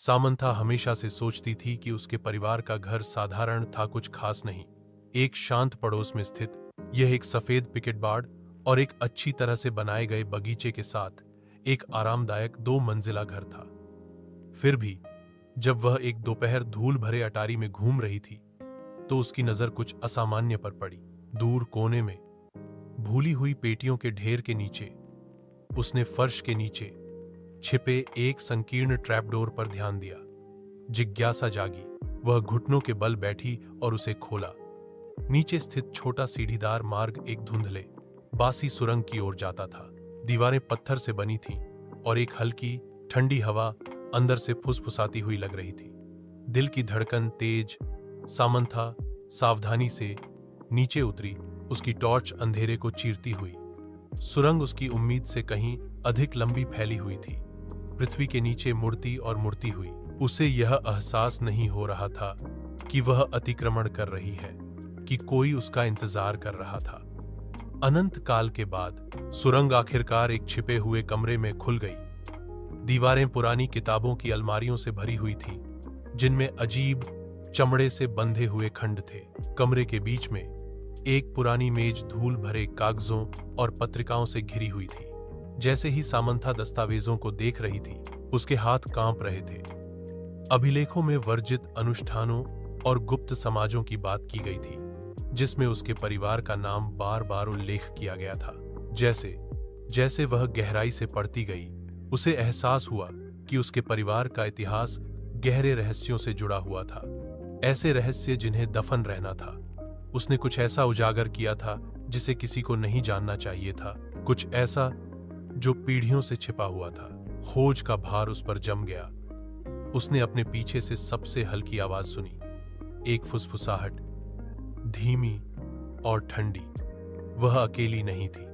Samantha हमेशा से सोचती थी कि उसके परिवार का घर साधारण था, कुछ खास नहीं। एक शांत पड़ोस में स्थित यह एक सफेद पिकेट बाड़ और एक अच्छी तरह से बनाए गए बगीचे के साथ एक आरामदायक 2 मंजिला घर था। फिर भी जब वह एक दोपहर धूल भरे अटारी में घूम रही थी तो उसकी नजर कुछ असामान्य पर पड़ी। दूर कोने में भूली हुई पेटियों के ढेर के नीचे उसने फर्श के नीचे छिपे एक संकीर्ण ट्रैपडोर पर ध्यान दिया। जिज्ञासा जागी। वह घुटनों के बल बैठी और उसे खोला। नीचे स्थित छोटा सीढ़ीदार मार्ग एक धुंधले बासी सुरंग की ओर जाता था। दीवारें पत्थर से बनी थीं और एक हल्की ठंडी हवा अंदर से फुसफुसाती हुई लग रही थी। दिल की धड़कन तेज। सामंथा सावधानी से नीचे उतरी, उसकी टॉर्च अंधेरे को चीरती हुई। सुरंग उसकी उम्मीद से कहीं अधिक लंबी फैली हुई थी। पृथ्वी के नीचे मुड़ती और मुड़ती हुई। उसे यह एहसास नहीं हो रहा था कि वह अतिक्रमण कर रही है, कि कोई उसका इंतजार कर रहा था। अनंत काल के बाद सुरंग आखिरकार एक छिपे हुए कमरे में खुल गई। दीवारें पुरानी किताबों की अलमारियों से भरी हुई थीं, जिनमें अजीब चमड़े से बंधे हुए खंड थे। कमरे के बीच में एक पुरानी मेज धूल भरे कागजों और पत्रिकाओं से घिरी हुई थी। जैसे ही सामंथा दस्तावेजों को देख रही थी, उसके हाथ कांप रहे थे। अभिलेखों में वर्जित अनुष्ठानों और गुप्त समाजों की बात की गई थी, जिसमें उसके परिवार का नाम बार बार उल्लेख किया गया था। जैसे जैसे वह गहराई से पढ़ती गई, उसे एहसास हुआ कि उसके परिवार का इतिहास गहरे रहस्यों से जुड़ा हुआ था। ऐसे रहस्य जिन्हें दफन रहना था। उसने कुछ ऐसा उजागर किया था जिसे किसी को नहीं जानना चाहिए था, कुछ ऐसा जो पीढ़ियों से छिपा हुआ था। खोज का भार उस पर जम गया। उसने अपने पीछे से सबसे हल्की आवाज सुनी, एक फुसफुसाहट, धीमी और ठंडी। वह अकेली नहीं थी।